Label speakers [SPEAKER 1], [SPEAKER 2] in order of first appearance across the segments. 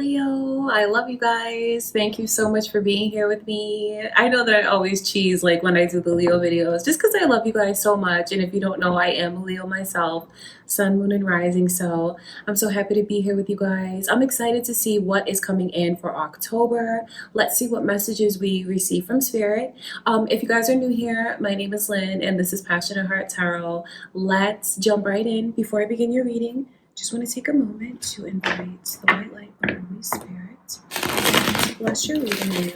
[SPEAKER 1] Leo. I love you guys. Thank you so much for being here with me. I know that I always cheese like when I do the Leo videos just because I love you guys so much. And if you don't know, I am a Leo myself, sun, moon, and rising. So I'm so happy to be here with you guys. I'm excited to see what is coming in for October. Let's see what messages we receive from Spirit. If you guys are new here, my name is Lynn and this is Passionate Heart Tarot. Let's jump right in. Before I begin your reading, just want to take a moment to invite the white light of the Holy Spirit to bless your reading, Leo.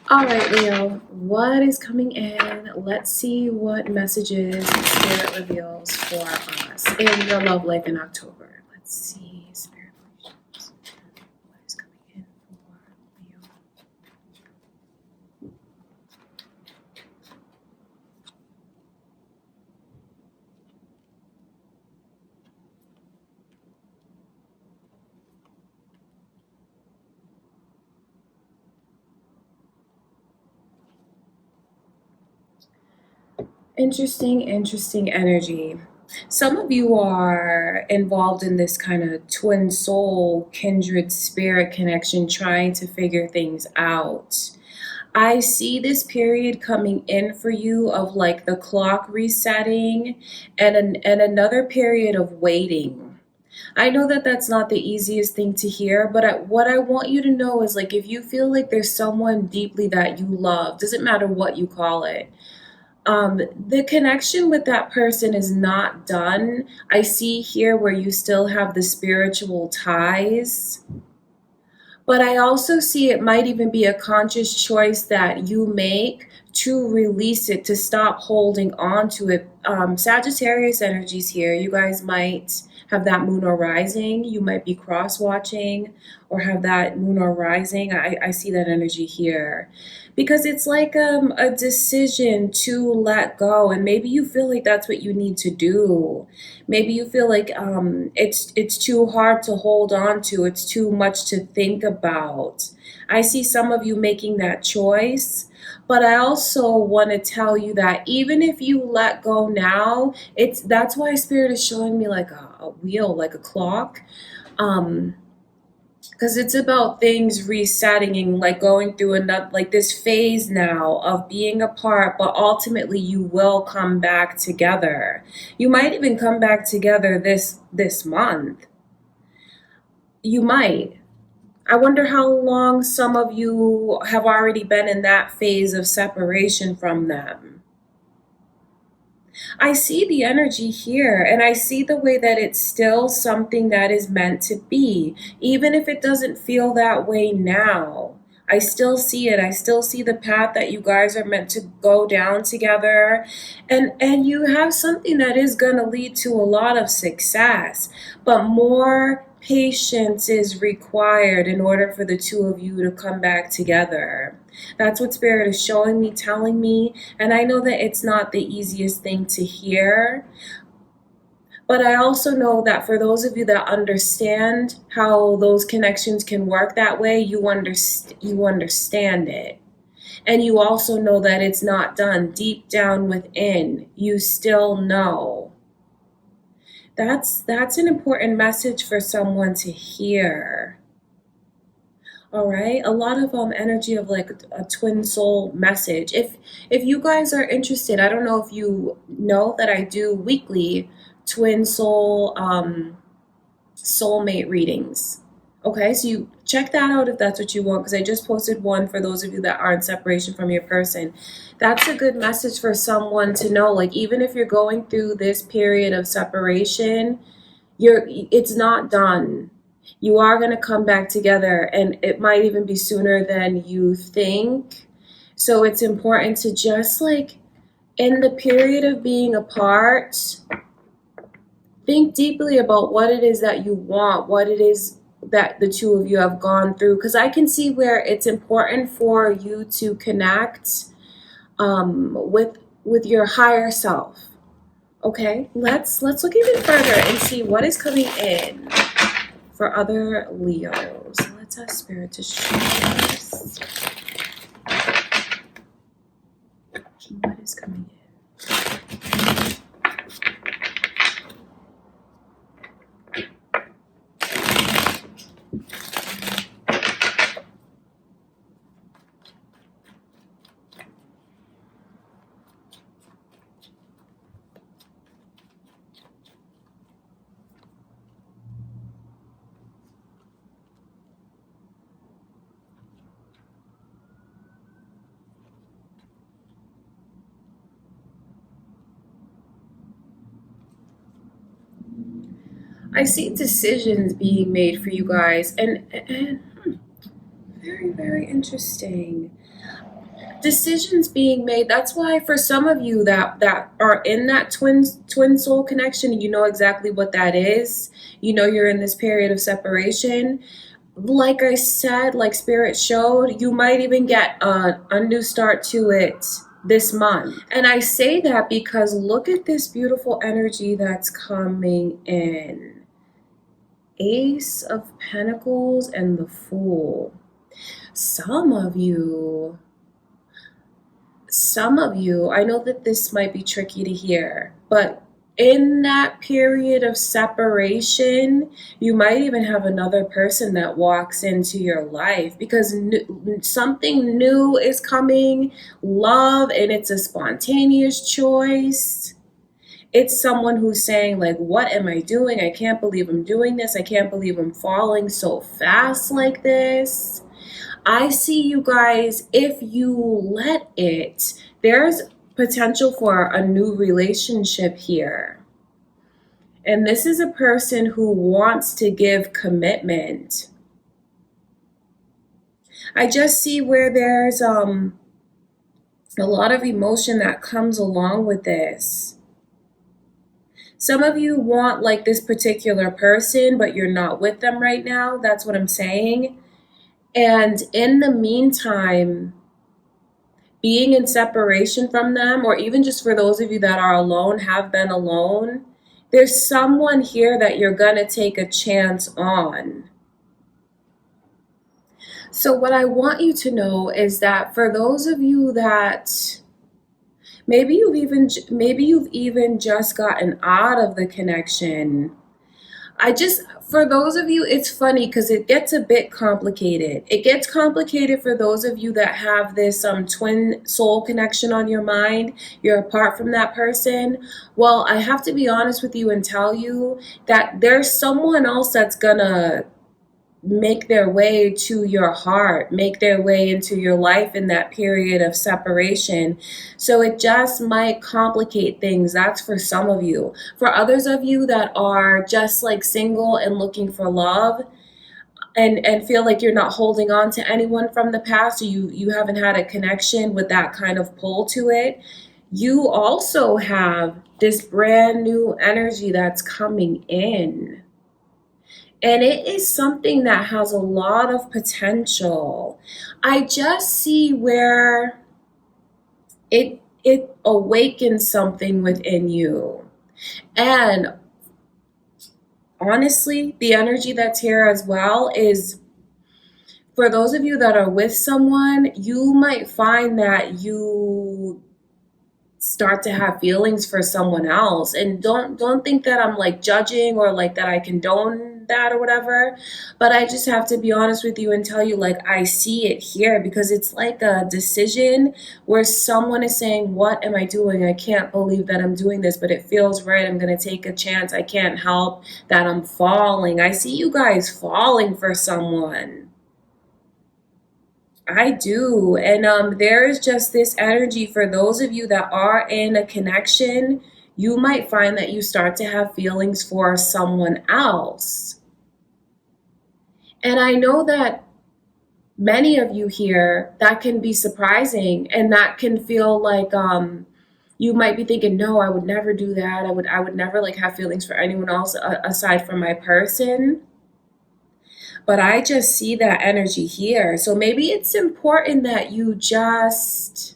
[SPEAKER 1] All right, Leo, what is coming in? Let's see what messages Spirit reveals for us in your love life in October. Let's see, Spirit reveals what is coming in for Leo. Interesting energy. Some of you are involved in this kind of twin soul, kindred spirit connection, trying to figure things out. I see this period coming in for you of like the clock resetting and another period of waiting. I know that that's not the easiest thing to hear, but what I want you to know is like if you feel like there's someone deeply that you love, doesn't matter what you call it, the connection with that person is not done. I see here where you still have the spiritual ties, but I also see it might even be a conscious choice that you make to release it, to stop holding on to it. Sagittarius energies here. You guys might have that moon or rising. You might be cross watching or have that moon or rising. I see that energy here because it's like a decision to let go, and maybe you feel like that's what you need to do. Maybe you feel like it's too hard to hold on to. It's too much to think about. I see some of you making that choice, but I also want to tell you that even if you let go now, that's why Spirit is showing me like a wheel, like a clock. Because it's about things resetting and like going through another like this phase now of being apart, but ultimately you will come back together. You might even come back together this month. You might. I wonder how long some of you have already been in that phase of separation from them. I see the energy here and I see the way that it's still something that is meant to be, even if it doesn't feel that way now. I still see it. I still see the path that you guys are meant to go down together. And you have something that is going to lead to a lot of success, but more patience is required in order for the two of you to come back together. That's what Spirit is showing me, telling me. And I know that it's not the easiest thing to hear. But I also know that for those of you that understand how those connections can work that way, you understand it. And you also know that it's not done deep down within. You still know. That's an important message for someone to hear. All right, a lot of energy of like a twin soul message. If you guys are interested, I don't know if you know that I do weekly twin soul soulmate readings. Okay, so you check that out if that's what you want, because I just posted one for those of you that are in separation from your person. That's a good message for someone to know. Like even if you're going through this period of separation, it's not done. You are going to come back together, and it might even be sooner than you think. So it's important to just like in the period of being apart, think deeply about what it is that you want, what it is that the two of you have gone through, because I can see where it's important for you to connect with your higher self. Okay, let's look even further and see what is coming in for other Leos. Let's ask Spirit to show us what is coming in. I see decisions being made for you guys, and very, very interesting. Decisions being made. That's why for some of you that are in that twin soul connection, you know exactly what that is. You know you're in this period of separation. Like I said, like Spirit showed, you might even get a new start to it this month. And I say that because look at this beautiful energy that's coming in. Ace of Pentacles and the Fool. Some of you, I know that this might be tricky to hear, but in that period of separation, you might even have another person that walks into your life because something new is coming, love, and it's a spontaneous choice. It's someone who's saying, like, what am I doing? I can't believe I'm doing this. I can't believe I'm falling so fast like this. I see you guys, if you let it, there's potential for a new relationship here. And this is a person who wants to give commitment. I just see where there's a lot of emotion that comes along with this. Some of you want like this particular person, but you're not with them right now. That's what I'm saying. And in the meantime, being in separation from them, or even just for those of you that are alone, have been alone, there's someone here that you're going to take a chance on. So what I want you to know is that for those of you that maybe you've even just gotten out of the connection, for those of you, it's funny because it gets a bit complicated. It gets complicated for those of you that have this twin soul connection on your mind. You're apart from that person. Well, I have to be honest with you and tell you that there's someone else that's gonna make their way to your heart, make their way into your life in that period of separation. So it just might complicate things. That's for some of you. For others of you that are just like single and looking for love and feel like you're not holding on to anyone from the past, or you haven't had a connection with that kind of pull to it, you also have this brand new energy that's coming in. And it is something that has a lot of potential. I just see where it awakens something within you. And honestly, the energy that's here as well is for those of you that are with someone, you might find that you start to have feelings for someone else. And don't think that I'm like judging or like that I condone that or whatever, but I just have to be honest with you and tell you, like, I see it here because it's like a decision where someone is saying, what am I doing? I can't believe that I'm doing this, but it feels right. I'm going to take a chance. I can't help that I'm falling. I see you guys falling for someone. I do. And there is just this energy for those of you that are in a connection. You might find that you start to have feelings for someone else. And I know that many of you here, that can be surprising, and that can feel like you might be thinking, no, I would never do that. I would never like have feelings for anyone else aside from my person. But I just see that energy here. So maybe it's important that you just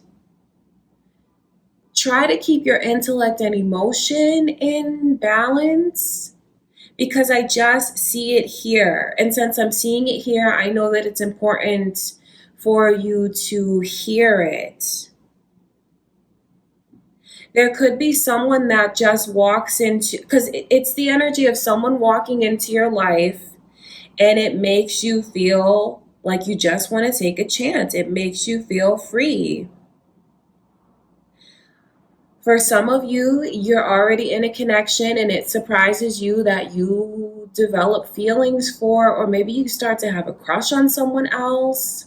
[SPEAKER 1] try to keep your intellect and emotion in balance, because I just see it here. And since I'm seeing it here, I know that it's important for you to hear it. There could be someone that just walks into, because it's the energy of someone walking into your life and it makes you feel like you just want to take a chance. It makes you feel free. For some of you, you're already in a connection and it surprises you that you develop feelings for, or maybe you start to have a crush on someone else.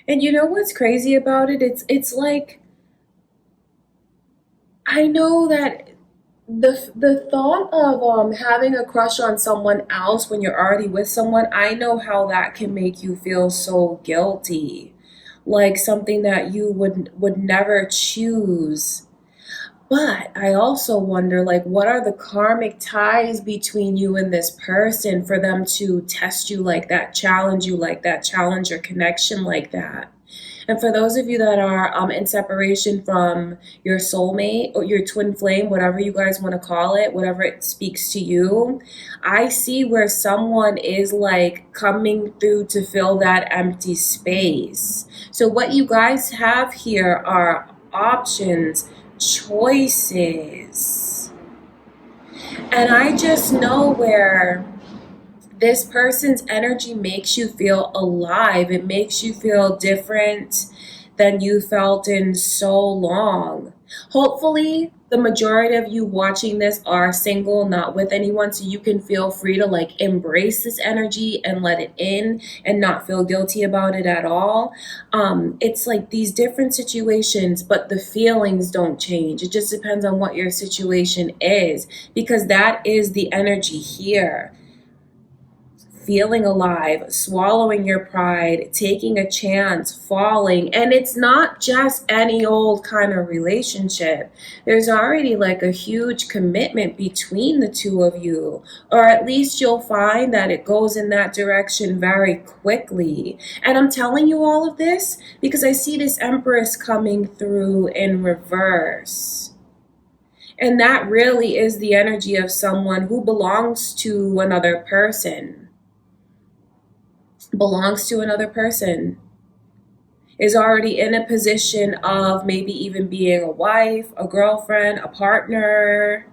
[SPEAKER 1] And you know what's crazy about it? It's like, I know that the thought of having a crush on someone else when you're already with someone, I know how that can make you feel so guilty, like something that you would never choose. But I also wonder, like, what are the karmic ties between you and this person for them to test you like that, challenge your connection like that? And for those of you that are in separation from your soulmate or your twin flame, whatever you guys want to call it, whatever it speaks to you, I see where someone is like coming through to fill that empty space. So, what you guys have here are options, choices. And I just know where this person's energy makes you feel alive. It makes you feel different than you felt in so long. Hopefully, the majority of you watching this are single, not with anyone, so you can feel free to like embrace this energy and let it in and not feel guilty about it at all. It's like these different situations, but the feelings don't change. It just depends on what your situation is, because that is the energy here. Feeling alive, swallowing your pride, taking a chance, falling. And it's not just any old kind of relationship. There's already like a huge commitment between the two of you, or at least you'll find that it goes in that direction very quickly. And I'm telling you all of this because I see this Empress coming through in reverse. And that really is the energy of someone who belongs to another person, is already in a position of maybe even being a wife, a girlfriend, a partner,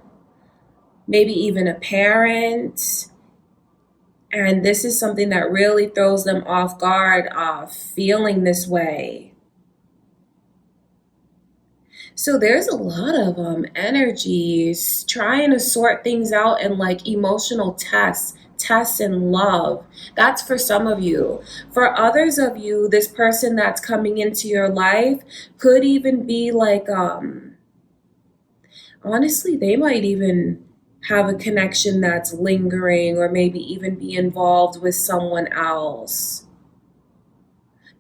[SPEAKER 1] maybe even a parent. And this is something that really throws them off guard of feeling this way. So there's a lot of energies trying to sort things out and like emotional tests in love. That's for some of you. For others of you, this person that's coming into your life could even be like honestly, they might even have a connection that's lingering or maybe even be involved with someone else,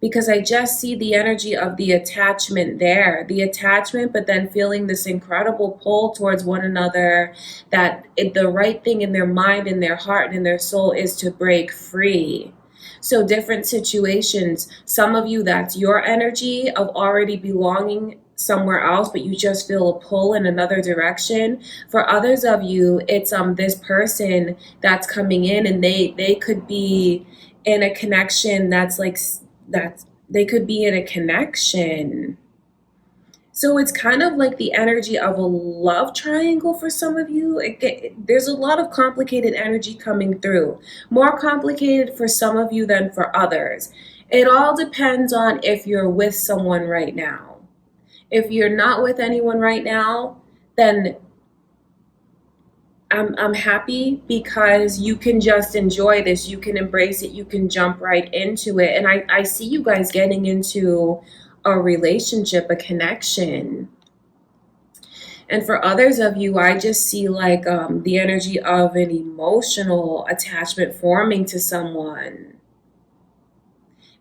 [SPEAKER 1] because I just see the energy of the attachment there, the attachment, but then feeling this incredible pull towards one another, that the right thing in their mind, in their heart, and in their soul is to break free. So, different situations, some of you, that's your energy of already belonging somewhere else, but you just feel a pull in another direction. For others of you, it's this person that's coming in, and they could be in a connection that's like that they could be in a connection. So it's kind of like the energy of a love triangle for some of you. There's a lot of complicated energy coming through, more complicated for some of you than for others. It all depends on if you're with someone right now. If you're not with anyone right now, then I'm happy because you can just enjoy this. You can embrace it. You can jump right into it. And I see you guys getting into a relationship, a connection. And for others of you, I just see like the energy of an emotional attachment forming to someone.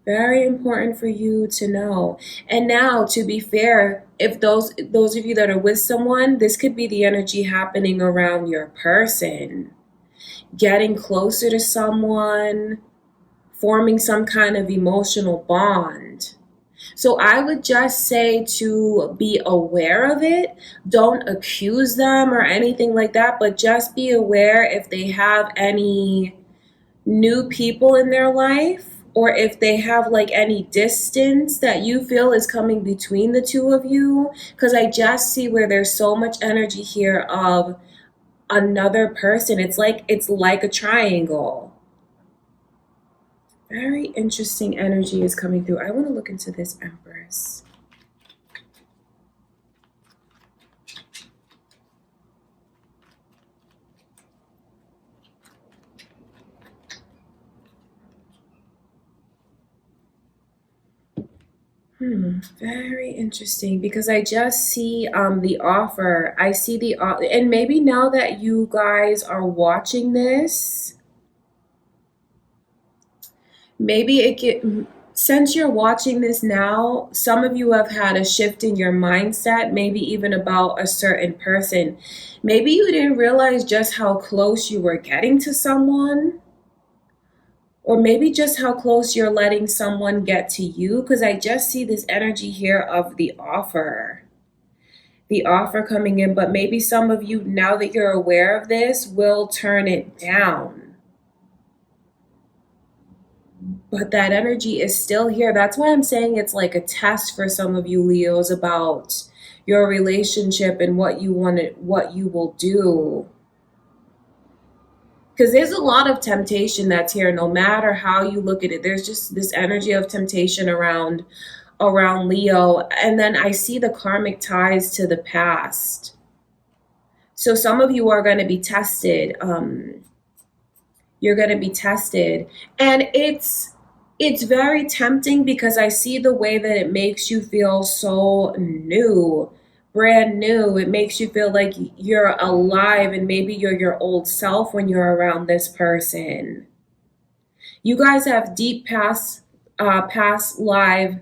[SPEAKER 1] Very important for you to know. And now, to be fair, if those of you that are with someone, this could be the energy happening around your person, getting closer to someone, forming some kind of emotional bond. So I would just say to be aware of it. Don't accuse them or anything like that, but just be aware if they have any new people in their life, or if they have like any distance that you feel is coming between the two of you, because I just see where there's so much energy here of another person. It's like a triangle. Very interesting energy is coming through. I want to look into this Empress. Very interesting, because I just see the offer. I see the and maybe now that you guys are watching this, maybe it get since you're watching this now, some of you have had a shift in your mindset, maybe even about a certain person. Maybe you didn't realize just how close you were getting to someone, or maybe just how close you're letting someone get to you, because I just see this energy here of the offer. The offer coming in, but maybe some of you, now that you're aware of this, will turn it down. But that energy is still here. That's why I'm saying it's like a test for some of you Leos about your relationship and what you want to, what you will do. Because there's a lot of temptation that's here, no matter how you look at it. There's just this energy of temptation around Leo. And then I see the karmic ties to the past. So some of you are going to be tested. You're going to be tested. And it's very tempting, because I see the way that it makes you feel so new, brand new. It makes you feel like you're alive, and maybe you're your old self when you're around this person. You guys have deep past live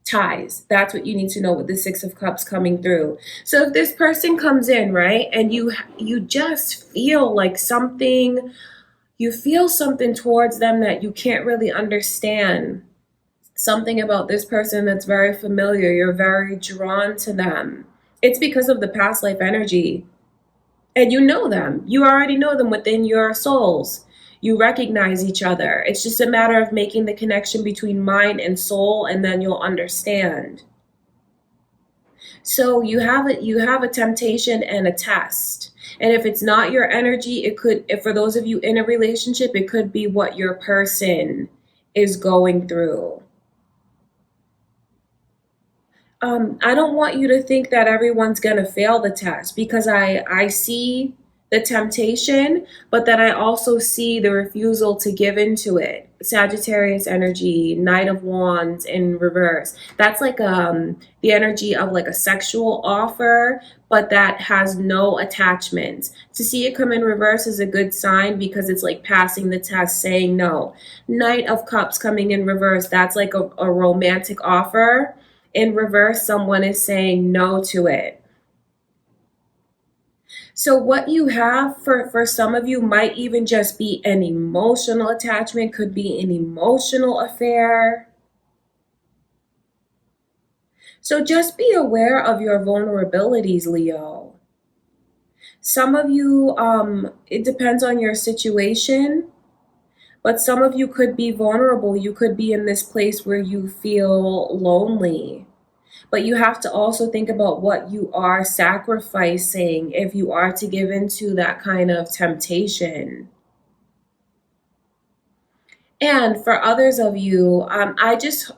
[SPEAKER 1] ties. That's what you need to know with the Six of Cups coming through. So if this person comes in, right, and you just feel like something, you feel something towards them that you can't really understand. Something about this person that's very familiar. You're very drawn to them. It's because of the past life energy. And you know them. You already know them within your souls. You recognize each other. It's just a matter of making the connection between mind and soul, and then you'll understand. So you have a temptation and a test. And if it's not your energy, it could, if for those of you in a relationship, it could be what your person is going through. I don't want you to think that everyone's going to fail the test, because I see the temptation, but then I also see the refusal to give into it. Sagittarius energy, Knight of Wands in reverse. That's like the energy of like a sexual offer, but that has no attachments. To see it come in reverse is a good sign, because it's like passing the test, saying no. Knight of Cups coming in reverse, that's like a romantic offer. In reverse, someone is saying no to it. So what you have for some of you might even just be an emotional attachment, could be an emotional affair. So just be aware of your vulnerabilities, Leo. Some of you, it depends on your situation, but some of you could be vulnerable. You could be in this place where you feel lonely. But you have to also think about what you are sacrificing if you are to give into that kind of temptation. And for others of you, I just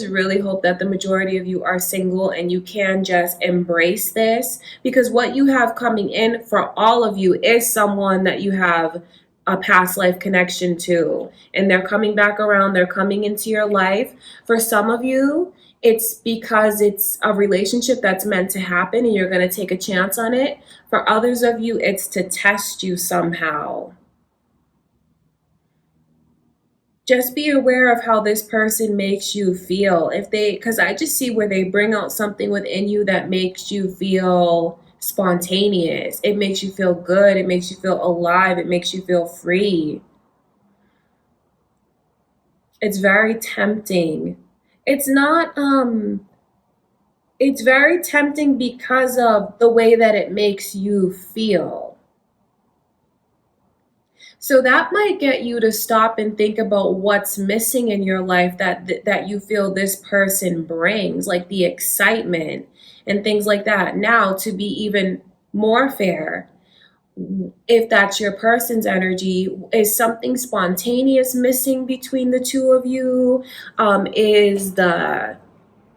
[SPEAKER 1] really hope that the majority of you are single and you can just embrace this, because what you have coming in for all of you is someone that you have a past life connection to, and they're coming back around, they're coming into your life. For some of you, it's because it's a relationship that's meant to happen and you're going to take a chance on it. For others of you, it's to test you somehow. Just be aware of how this person makes you feel. Because I just see where they bring out something within you that makes you feel spontaneous. It makes you feel good. It makes you feel alive. It makes you feel free. It's very tempting. it's not it's very tempting because of the way that it makes you feel. So that might get you to stop and think about what's missing in your life that you feel this person brings, like the excitement and things like that. Now, to be even more fair, if that's your person's energy, is something spontaneous missing between the two of you? Is the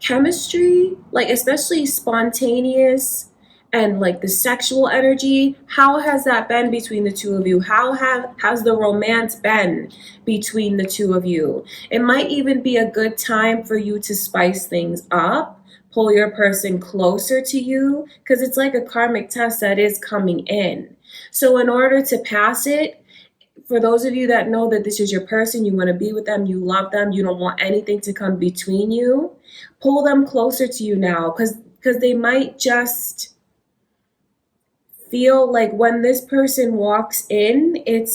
[SPEAKER 1] chemistry, like especially spontaneous and like the sexual energy, how has that been between the two of you? Has the romance been between the two of you? It might even be a good time for you to spice things up, pull your person closer to you, because it's like a karmic test that is coming in. So in order to pass it, for those of you that know that this is your person, you want to be with them, you love them, you don't want anything to come between you, pull them closer to you now, because they might just feel like when this person walks in, it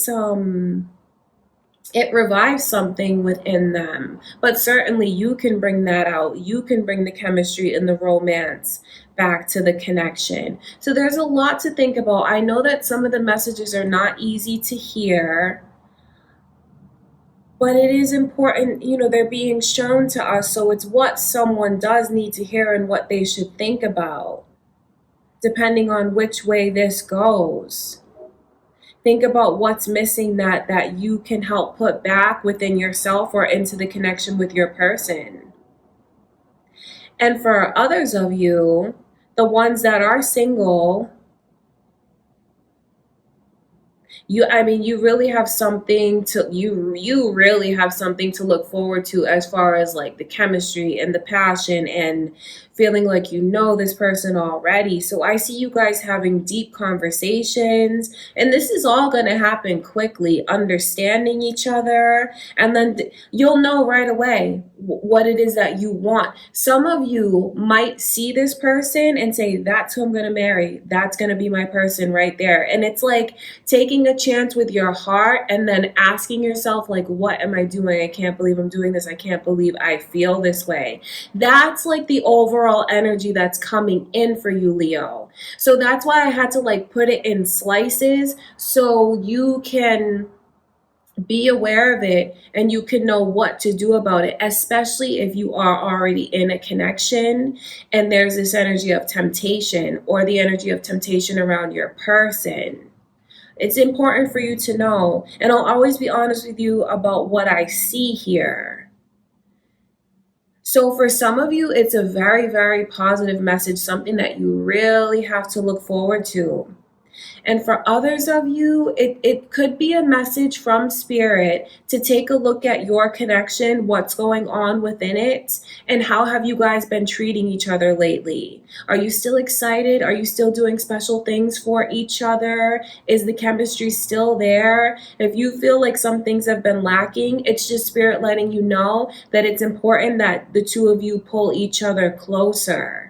[SPEAKER 1] revives something within them. But certainly you can bring that out. You can bring the chemistry and the romance back to the connection. So there's a lot to think about. I know that some of the messages are not easy to hear, but it is important, they're being shown to us. So it's what someone does need to hear and what they should think about, depending on which way this goes. Think about what's missing that you can help put back within yourself or into the connection with your person. And for others of you, the ones that are single, you really have something to you really have something to look forward to, as far as like the chemistry and the passion and feeling like this person already. So I see you guys having deep conversations, and this is all going to happen quickly, understanding each other, and then you'll know right away what it is that you want. Some of you might see this person and say, that's who I'm going to marry. That's going to be my person right there. And it's like taking a chance with your heart and then asking yourself, like, what am I doing? I can't believe I'm doing this. I can't believe I feel this way. That's like the overall energy that's coming in for you, Leo. So that's why I had to like put it in slices so you can be aware of it and you can know what to do about it, especially if you are already in a connection and there's this energy of temptation or the energy of temptation around your person. It's important for you to know, and I'll always be honest with you about what I see here. So for some of you, it's a very, very positive message, something that you really have to look forward to. And for others of you, it could be a message from Spirit to take a look at your connection, what's going on within it, and how have you guys been treating each other lately? Are you still excited? Are you still doing special things for each other? Is the chemistry still there? If you feel like some things have been lacking, it's just Spirit letting you know that it's important that the two of you pull each other closer.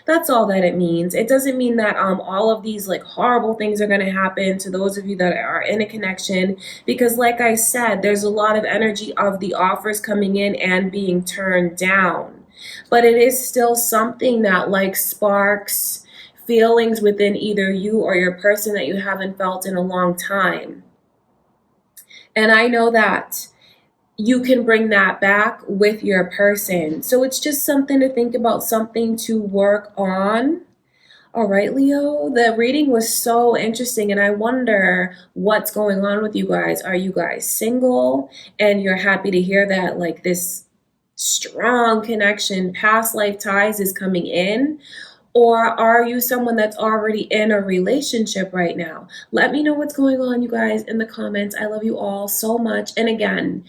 [SPEAKER 1] That's all that it means. It doesn't mean that all of these like horrible things are going to happen to those of you that are in a connection, because like I said, there's a lot of energy of the offers coming in and being turned down. But it is still something that like sparks feelings within either you or your person that you haven't felt in a long time. And I know that you can bring that back with your person. So it's just something to think about, something to work on. All right, Leo, the reading was so interesting, and I wonder what's going on with you guys. Are you guys single and you're happy to hear that like this strong connection, past life ties is coming in? Or are you someone that's already in a relationship right now? Let me know what's going on, you guys, in the comments. I love you all so much. And again,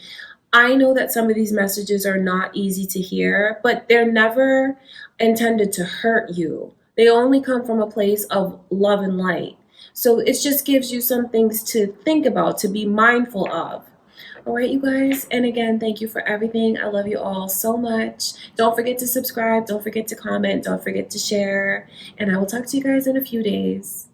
[SPEAKER 1] I know that some of these messages are not easy to hear, but they're never intended to hurt you. They only come from a place of love and light. So it just gives you some things to think about, to be mindful of. All right, you guys. And again, thank you for everything. I love you all so much. Don't forget to subscribe. Don't forget to comment. Don't forget to share. And I will talk to you guys in a few days.